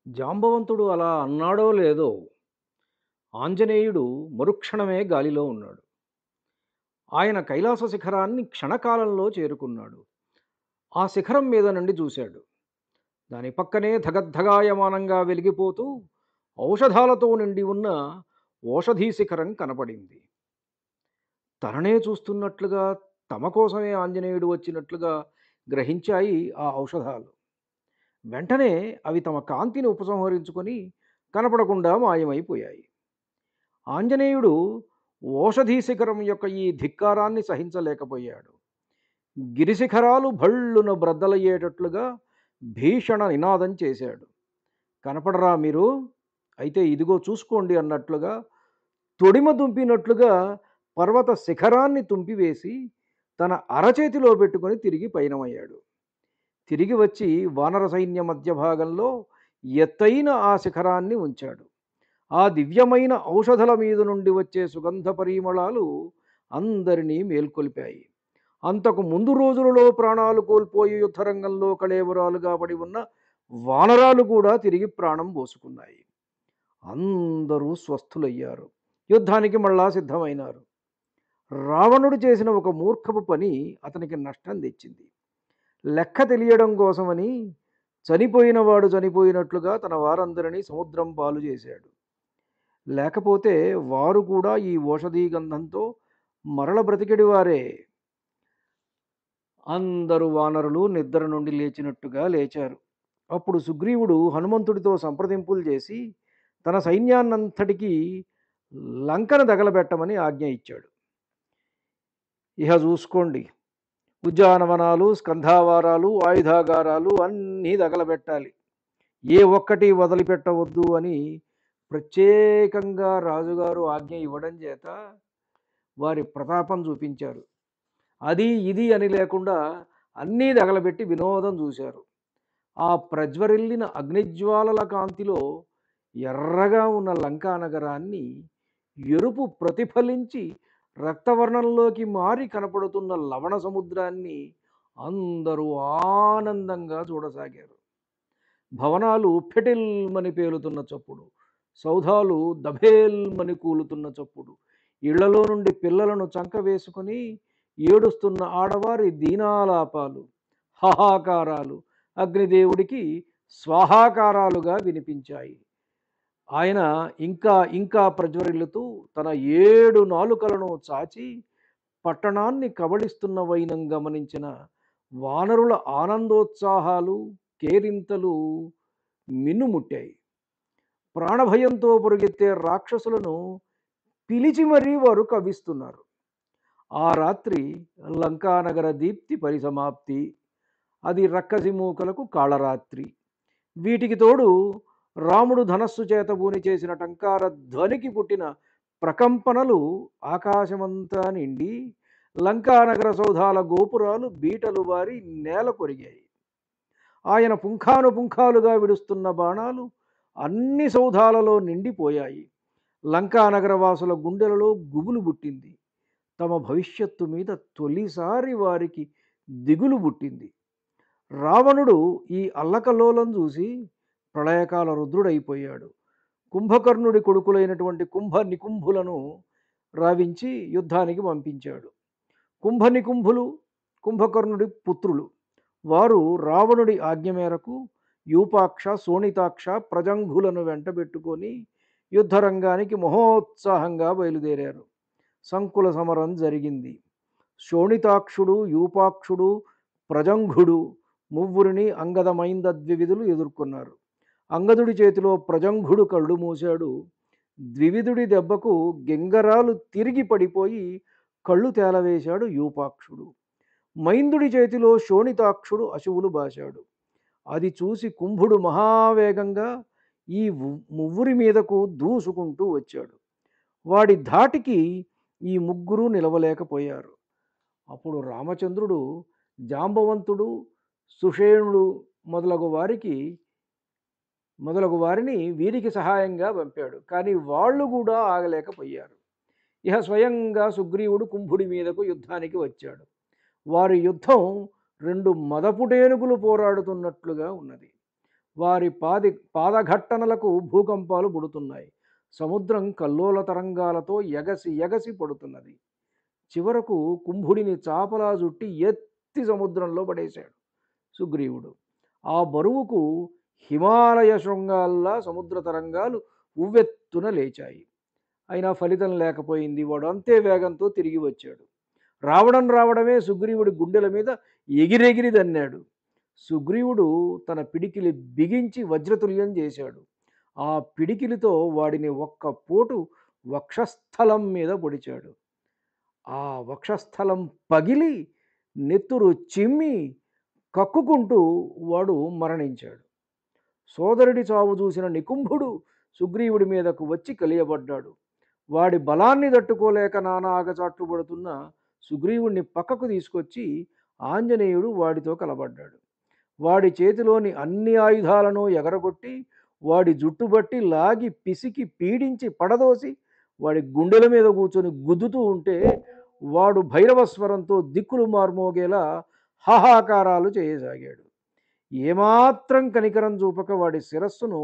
జాంబవంతుడు అలా అన్నాడో లేదో, ఆంజనేయుడు మరుక్షణమే గాలిలో ఉన్నాడు. ఆయన కైలాస శిఖరాన్ని క్షణకాలంలో చేరుకున్నాడు. ఆ శిఖరం మీద నుండి చూశాడు. దాని పక్కనే ధగద్ధగాయమానంగా వెలిగిపోతూ ఔషధాలతో నిండి ఉన్న ఓషధీ శిఖరం కనపడింది. తననే చూస్తున్నట్లుగా, తమ కోసమే ఆంజనేయుడు వచ్చినట్లుగా గ్రహించాయి ఆ ఔషధాలు. వెంటనే అవి తమ కాంతిని ఉపసంహరించుకొని కనపడకుండా మాయమైపోయాయి. ఆంజనేయుడు ఓషధీ శిఖరం యొక్క ఈ ధిక్కారాన్ని సహించలేకపోయాడు. గిరిశిఖరాలు భళ్ళున బ్రద్దలయ్యేటట్లుగా భీషణ నినాదం చేశాడు. కనపడరా మీరు? అయితే ఇదిగో చూసుకోండి అన్నట్లుగా తొడిమ తుంపినట్లుగా పర్వత శిఖరాన్ని తుంపివేసి తన అరచేతిలో పెట్టుకొని తిరిగి పయనమయ్యాడు. తిరిగి వచ్చి వానర సైన్య మధ్య భాగంలో ఎత్తైన ఆ శిఖరాన్ని ఉంచాడు. ఆ దివ్యమైన ఔషధల మీద నుండి వచ్చే సుగంధ పరిమళాలు అందరినీ మేల్కొల్పాయి. అంతకు ముందు రోజులలో ప్రాణాలు కోల్పోయి యుద్ధరంగంలో కళేబరాలుగా పడి ఉన్న వానరాలు కూడా తిరిగి ప్రాణం పోసుకున్నాయి. అందరూ స్వస్థులయ్యారు. యుద్ధానికి మళ్ళా సిద్ధమైనారు. రావణుడు చేసిన ఒక మూర్ఖపు పని అతనికి నష్టం తెచ్చింది. లెక్క తెలియడం కోసమని చనిపోయిన వాడు చనిపోయినట్లుగా తన వారందరినీ సముద్రం పాలు చేశాడు. లేకపోతే వారు కూడా ఈ ఓషధీ గంధంతో మరల బ్రతికెడి వారే. అందరూ వానరులు నిద్ర నుండి లేచినట్టుగా లేచారు. అప్పుడు సుగ్రీవుడు హనుమంతుడితో సంప్రదింపులు చేసి తన సైన్యాన్నంతటికీ లంకను తగలబెట్టమని ఆజ్ఞ ఇచ్చాడు. ఇహ చూసుకోండి, ఉద్యానవనాలు, స్కంధావారాలు, ఆయుధాగారాలు అన్నీ తగలబెట్టాలి, ఏ ఒక్కటి వదిలిపెట్టవద్దు అని ప్రత్యేకంగా రాజుగారు ఆజ్ఞ ఇవ్వడం చేత వారి ప్రతాపం చూపించారు. అది ఇది అని లేకుండా అన్నీ తగలబెట్టి వినోదం చూశారు. ఆ ప్రజ్వరిల్లిన అగ్నిజ్వాలల కాంతిలో ఎర్రగా ఉన్న లంకా నగరాన్ని ఎరుపు ప్రతిఫలించి రక్తవర్ణంలోకి మారి కనపడుతున్న లవణ సముద్రాన్ని అందరూ ఆనందంగా చూడసాగారు. భవనాలు ఫెటిల్మని పేలుతున్న చప్పుడు, సౌధాలు దభేల్మని కూలుతున్న చప్పుడు, ఇళ్లలో నుండి పిల్లలను చంక వేసుకుని ఏడుస్తున్న ఆడవారి దీనాలాపాలు, హాహాకారాలు అగ్నిదేవుడికి స్వాహాకారాలుగా వినిపించాయి. ఆయన ఇంకా ఇంకా ప్రజ్వరిల్లుతూ తన 7 నాలుకలను చాచి పట్టణాన్ని కబళిస్తున్న వైనం గమనించిన వానరుల ఆనందోత్సాహాలు, కేరింతలు మిన్నుముట్టాయి. ప్రాణభయంతో పరుగెత్తే రాక్షసులను పిలిచి మరీ వారు కవిస్తున్నారు. ఆ రాత్రి లంకానగర దీప్తి పరిసమాప్తి. అది రక్కసి మూకలకు కాళరాత్రి. వీటికి తోడు రాముడు ధనస్సు చేతబూని చేసిన టంకార ధ్వనికి పుట్టిన ప్రకంపనలు ఆకాశమంతా నిండి లంకానగర సౌధాల గోపురాలు బీటలు వారి నేల కొరిగాయి. ఆయన పుంఖానుపుంఖాలుగా విడుస్తున్న బాణాలు అన్ని సౌధాలలో నిండిపోయాయి. లంకానగరవాసుల గుండెలలో గుబులు పుట్టింది. తమ భవిష్యత్తు మీద తొలిసారి వారికి దిగులు పుట్టింది. రావణుడు ఈ అల్లకల్లోలం చూసి ప్రళయకాల రుద్రుడైపోయాడు. కుంభకర్ణుడి కొడుకులైనటువంటి కుంభ నికుంభులను రావించి యుద్ధానికి పంపించాడు. కుంభ నికుంభులు కుంభకర్ణుడి పుత్రులు. వారు రావణుడి ఆజ్ఞ మేరకు యూపాక్ష, శోణితాక్ష, ప్రజంఘులను వెంటబెట్టుకొని యుద్ధరంగానికి మహోత్సాహంగా బయలుదేరారు. సంకుల సమరం జరిగింది. శోణితాక్షుడు, యూపాక్షుడు, ప్రజంఘుడు మువ్వురిని అంగద మైంద ద్వివిధులు ఎదుర్కొన్నారు. అంగదుడి చేతిలో ప్రజంఘుడు కళ్ళు మూశాడు. ద్వివిధుడి దెబ్బకు గింగరాలు తిరిగి పడిపోయి కళ్ళు తేలవేశాడు యూపాక్షుడు. మైందుడి చేతిలో శోణితాక్షుడు అశువులు బాశాడు. అది చూసి కుంభుడు మహావేగంగా ఈ మువ్వురి మీదకు దూసుకుంటూ వచ్చాడు. వాడి ధాటికి ఈ ముగ్గురు నిలవలేకపోయారు. అప్పుడు రామచంద్రుడు జాంబవంతుడు, సుషేణుడు మొదలగు వారిని వీరికి సహాయంగా పంపాడు. కానీ వాళ్ళు కూడా ఆగలేకపోయారు. ఇహ స్వయంగా సుగ్రీవుడు కుంభుడి మీదకు యుద్ధానికి వచ్చాడు. వారి యుద్ధం 2 మదపుటేనుగులు పోరాడుతున్నట్లుగా ఉన్నది. వారి పాదఘట్టనలకు భూకంపాలు పుడుతున్నాయి. సముద్రం కల్లోల తరంగాలతో ఎగసి ఎగసి పడుతున్నది. చివరకు కుంభుడిని చాపలా జుట్టి ఎత్తి సముద్రంలో పడేశాడు సుగ్రీవుడు. ఆ బరువుకు హిమాలయ శృంగాల్లా సముద్ర తరంగాలు ఉవ్వెత్తున లేచాయి. అయినా ఫలితం లేకపోయింది. వాడు అంతే వేగంతో తిరిగి వచ్చాడు. రావడమే సుగ్రీవుడి గుండెల మీద ఎగిరెగిరి దన్నాడు. సుగ్రీవుడు తన పిడికిలి బిగించి వజ్రతుల్యం చేశాడు. ఆ పిడికిలితో వాడిని ఒక్క పోటు వక్షస్థలం మీద పొడిచాడు. ఆ వక్షస్థలం పగిలి నెత్తురు చిమ్మి కక్కుకుంటూ వాడు మరణించాడు. సోదరుడి చావు చూసిన నికుంభుడు సుగ్రీవుడి మీదకు వచ్చి కలియబడ్డాడు. వాడి బలాన్ని తట్టుకోలేక నానా ఆగచాట్లు పడుతున్న సుగ్రీవుడిని పక్కకు తీసుకొచ్చి ఆంజనేయుడు వాడితో కలబడ్డాడు. వాడి చేతిలోని అన్ని ఆయుధాలను ఎగరగొట్టి వాడి జుట్టుబట్టి లాగి పిసికి పీడించి పడదోసి వాడి గుండెల మీద కూర్చొని గుద్దుతూ ఉంటే వాడు భైరవస్వరంతో దిక్కులు మార్మోగేలా హాహాకారాలు చేయసాగాడు. ఏమాత్రం కనికరం చూపక వాడి శిరస్సును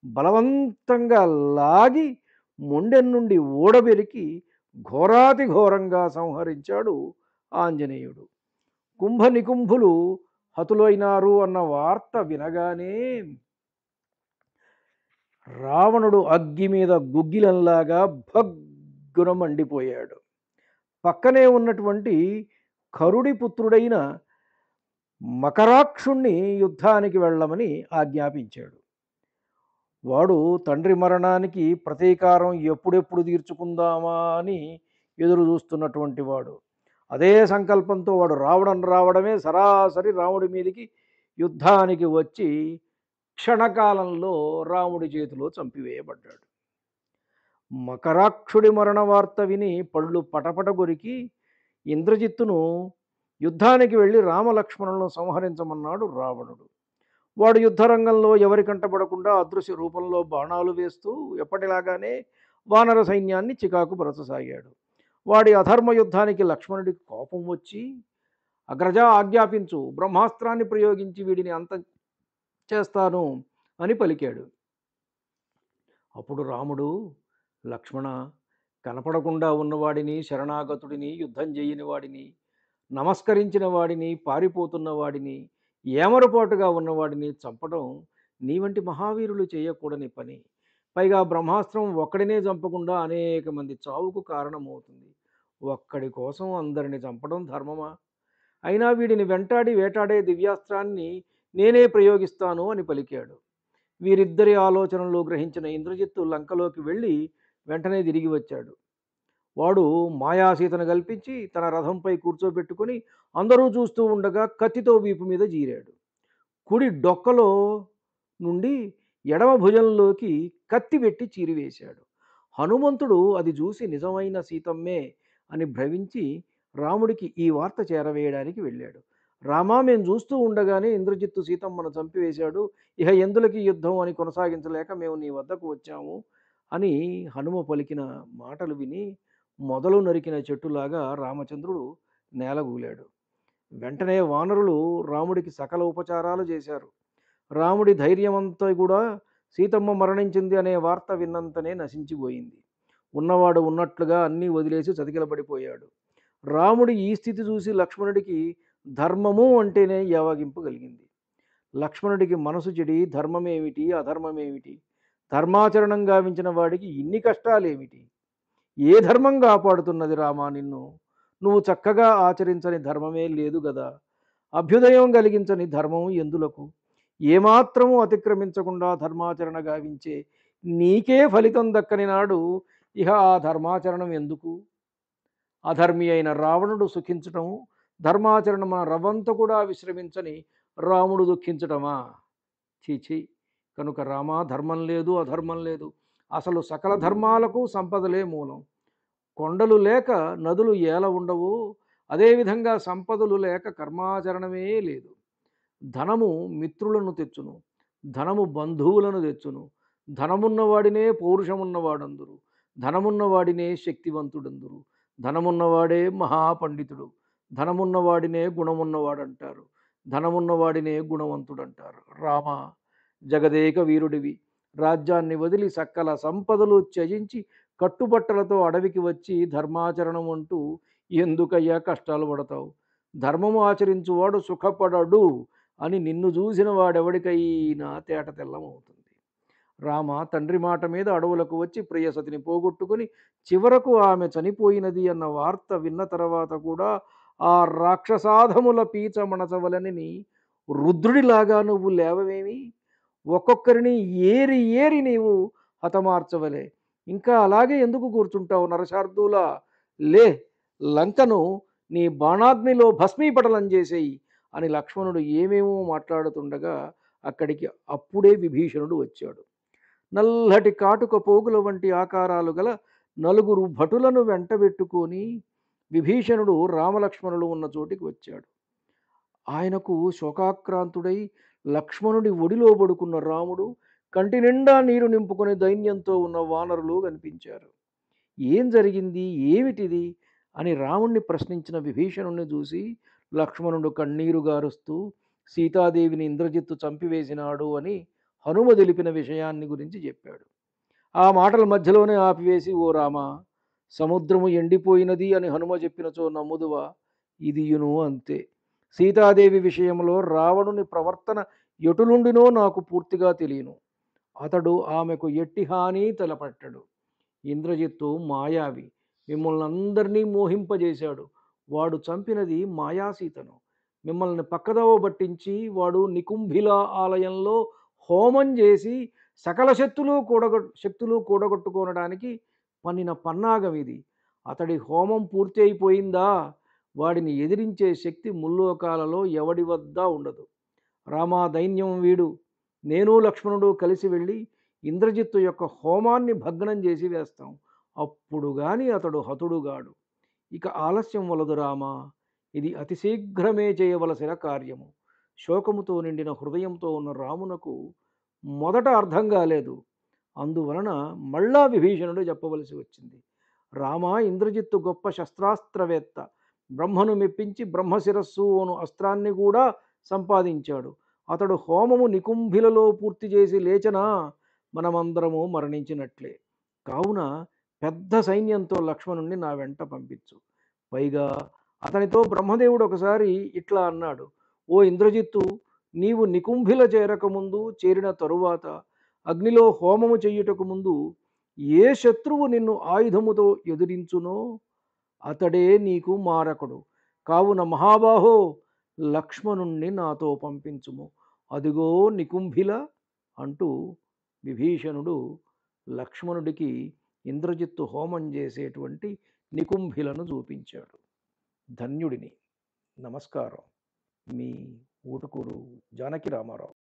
బలవంతంగా లాగి మొండెం నుండి ఊడబెరికి ఘోరాతి ఘోరంగా సంహరించాడు ఆంజనేయుడు. కుంభ నికుంభులు హతులైనారు అన్న వార్త వినగానే రావణుడు అగ్గి మీద గుగ్గిలంలాగా భగ్గున మండిపోయాడు. పక్కనే ఉన్నటువంటి కరుడి పుత్రుడైన మకరాక్షుణ్ణి యుద్ధానికి వెళ్ళమని ఆజ్ఞాపించాడు. వాడు తండ్రి మరణానికి ప్రతీకారం ఎప్పుడెప్పుడు తీర్చుకుందామా అని ఎదురు చూస్తున్నటువంటి వాడు. అదే సంకల్పంతో వాడు రావడమే సరాసరి రాముడి మీదికి యుద్ధానికి వచ్చి క్షణకాలంలో రాముడి చేతిలో చంపివేయబడ్డాడు. మకరాక్షుడి మరణ వార్త విని పళ్ళు పటపట కొరికి ఇంద్రజిత్తును యుద్ధానికి వెళ్ళి రామలక్ష్మణులను సంహరించమన్నాడు రావణుడు. వాడు యుద్ధరంగంలో ఎవరి కంటపడకుండా అదృశ్య రూపంలో బాణాలు వేస్తూ ఎప్పటిలాగానే వానర సైన్యాన్ని చికాకు పరచసాగాడు. వాడి అధర్మ యుద్ధానికి లక్ష్మణుడికి కోపం వచ్చి, అగ్రజ ఆజ్ఞాపించు, బ్రహ్మాస్త్రాన్ని ప్రయోగించి వీడిని అంతం చేస్తాను అని పలికాడు. అప్పుడు రాముడు, లక్ష్మణ, కనపడకుండా ఉన్నవాడిని, శరణాగతుడిని, యుద్ధం చేయని వాడిని, నమస్కరించిన వాడిని, పారిపోతున్న వాడిని, ఏమరపాటుగా ఉన్నవాడిని చంపడం నీ వంటి మహావీరులు చేయకూడని పని. పైగా బ్రహ్మాస్త్రం ఒక్కడినే చంపకుండా అనేక మంది చావుకు కారణమవుతుంది. ఒక్కడి కోసం అందరిని చంపడం ధర్మమా? అయినా వీడిని వెంటాడి వేటాడే దివ్యాస్త్రాన్ని నేనే ప్రయోగిస్తాను అని పలికాడు. వీరిద్దరి ఆలోచనలు గ్రహించిన ఇంద్రజిత్తు లంకలోకి వెళ్ళి వెంటనే తిరిగి వచ్చాడు. వాడు మాయాసీతను కల్పించి తన రథంపై కూర్చోబెట్టుకుని అందరూ చూస్తూ ఉండగా కత్తితో వీపు మీద జీరాడు. కుడి డొక్కలో నుండి ఎడమ భుజంలోకి కత్తి పెట్టి చీరివేశాడు. హనుమంతుడు అది చూసి నిజమైన సీతమ్మే అని భ్రవించి రాముడికి ఈ వార్త చేరవేయడానికి వెళ్ళాడు. రామా, మేము చూస్తూ ఉండగానే ఇంద్రజిత్తు సీతమ్మను చంపివేశాడు, ఇహ ఎందులకి యుద్ధం అని కొనసాగించలేక మేము నీ వద్దకు వచ్చాము అని హనుమ పలికిన మాటలు విని మొదలు నరికిన చెట్టులాగా రామచంద్రుడు నేలగూలాడు. వెంటనే వానరులు రాముడికి సకల ఉపచారాలు చేశారు. రాముడి ధైర్యమంతా కూడా సీతమ్మ మరణించింది అనే వార్త విన్నంతనే నశించిపోయింది. ఉన్నవాడు ఉన్నట్లుగా అన్నీ వదిలేసి చతికిలబడిపోయాడు. రాముడి ఈ స్థితి చూసి లక్ష్మణుడికి ధర్మము అంటేనే యావగింపు కలిగింది. లక్ష్మణుడికి మనసు చెడి ధర్మమేమిటి, అధర్మమేమిటి, ధర్మాచరణం గావించిన వాడికి ఇన్ని కష్టాలేమిటి? ఏ ధర్మం కాపాడుతున్నది రామా నిన్ను? నువ్వు చక్కగా ఆచరించని ధర్మమే లేదు గదా. అభ్యుదయం కలిగించని ధర్మం ఎందులకు? ఏమాత్రము అతిక్రమించకుండా ధర్మాచరణ గావించే నీకే ఫలితం దక్కని నాడు ఇహ ఆ ధర్మాచరణం ఎందుకు? అధర్మి అయిన రావణుడు సుఖించటము, ధర్మాచరణం రవ్వంత కూడా విశ్రమించని రాముడు దుఃఖించటమా? చీచి. కనుక రామా, ధర్మం లేదు, అధర్మం లేదు, అసలు సకల ధర్మాలకు సంపదలే మూలం. కొండలు లేక నదులు ఏల ఉండవు, అదేవిధంగా సంపదలు లేక కర్మాచరణమే లేదు. ధనము మిత్రులను తెచ్చును, ధనము బంధువులను తెచ్చును. ధనమున్నవాడినే పౌరుషమున్నవాడందురు, ధనమున్నవాడినే శక్తివంతుడందురు, ధనమున్నవాడే మహాపండితుడు, ధనమున్నవాడినే గుణమున్నవాడంటారు, ధనమున్నవాడినే గుణవంతుడంటారు. రామ, జగదేక వీరుడివి. రాజ్యాన్ని వదిలి సకల సంపదలు త్యజించి కట్టుబట్టలతో అడవికి వచ్చి ధర్మాచరణం అంటూ ఎందుకయ్యా కష్టాలు పడతావు? ధర్మము ఆచరించువాడు సుఖపడడు అని నిన్ను చూసిన వాడెవడికైనా తేట తెల్లమవుతుంది. రామ తండ్రి మాట మీద అడవులకు వచ్చి ప్రియసతిని పోగొట్టుకుని చివరకు ఆమె చనిపోయినది అన్న వార్త విన్న తర్వాత కూడా ఆ రాక్షసాధముల పీచ మణచవలనని రుద్రుడిలాగా నువ్వు లేవవేమి? ఒక్కొక్కరిని ఏరి ఏరి నీవు హతమార్చవలే. ఇంకా అలాగే ఎందుకు కూర్చుంటావు నరశార్దూలా? లే, లంకను నీ బాణాగ్నిలో భస్మీపటలం చేసేయి అని లక్ష్మణుడు ఏమేమో మాట్లాడుతుండగా అక్కడికి అప్పుడే విభీషణుడు వచ్చాడు. నల్లటి కాటుక పోగుల వంటి ఆకారాలు గల నలుగురు భటులను వెంటబెట్టుకొని విభీషణుడు రామలక్ష్మణులు ఉన్న చోటికి వచ్చాడు. ఆయనకు శోకాక్రాంతుడై లక్ష్మణుడి ఒడిలో పడుకున్న రాముడు, కంటి నిండా నీరు నింపుకొని దైన్యంతో ఉన్న వానరులు కనిపించారు. ఏం జరిగింది, ఏమిటిది అని రాముణ్ణి ప్రశ్నించిన విభీషణుణ్ణి చూసి లక్ష్మణుడు కన్నీరు గారుస్తూ సీతాదేవిని ఇంద్రజిత్తు చంపివేసినాడు అని హనుమ తెలిపిన విషయాన్ని గురించి చెప్పాడు. ఆ మాటల మధ్యలోనే ఆపివేసి, ఓ రామ, సముద్రము ఎండిపోయినది అని హనుమ చెప్పినచో నమ్ముదువా? ఇదియును అంతే. సీతాదేవి విషయంలో రావణుని ప్రవర్తన ఎటులుండినో నాకు పూర్తిగా తెలియను. అతడు ఆమెకు ఎట్టి హాని తలపట్టడు. ఇంద్రజిత్తు మాయావి, మిమ్మల్ని అందరినీ మోహింపజేశాడు. వాడు చంపినది మాయాసీతను. మిమ్మల్ని పక్కదోవ పట్టించి వాడు నికుంభిల ఆలయంలో హోమం చేసి సకల శక్తులు కూడగొట్టుకోనడానికి పన్నిన పన్నాగం ఇది. అతడి హోమం పూర్తి అయిపోయిందా? వాడిని ఎదిరించే శక్తి ముల్లోకాలలో ఎవడి వద్ద ఉండదు. రామా, దైన్యం వీడు. నేను లక్ష్మణుడు కలిసి వెళ్ళి ఇంద్రజిత్తు యొక్క హోమాన్ని భగ్నం చేసి వేస్తాం. అప్పుడు గాని అతడు హతుడుగాడు. ఇక ఆలస్యం వలదు రామా, ఇది అతి శీఘ్రమే చేయవలసిన కార్యము. శోకముతో నిండిన హృదయంతో ఉన్న రామునకు మొదట అర్థం కాలేదు. అందువలన మళ్ళా విభీషణుడు చెప్పవలసి వచ్చింది. రామ, ఇంద్రజిత్తు గొప్ప శస్త్రాస్త్రవేత్త. బ్రహ్మను మెప్పించి బ్రహ్మశిరస్సు అను అస్త్రాన్ని కూడా సంపాదించాడు. అతడు హోమము నికుంభిలలో పూర్తి చేసి లేచనా మనమందరము మరణించినట్లే. కావున పెద్ద సైన్యంతో లక్ష్మణుణ్ణి నా వెంట పంపించు. పైగా అతనితో బ్రహ్మదేవుడు ఒకసారి ఇట్లా అన్నాడు: ఓ ఇంద్రజిత్తు, నీవు నికుంభిల చేరకముందు, చేరిన తరువాత, అగ్నిలో హోమము చెయ్యుటకు ముందు ఏ శత్రువు నిన్ను ఆయుధముతో ఎదిరించునో అతడే నీకు మారకుడు. కావున మహాబాహో, లక్ష్మణుణ్ణి నాతో పంపించుము. అదిగో నికుంభిల అంటూ విభీషణుడు లక్ష్మణుడికి ఇంద్రజిత్తు హోమం చేసేటువంటి నికుంభిలను చూపించాడు. ధన్యుడిని. నమస్కారం. మీ ఊటుకూరు జానకి రామారావు.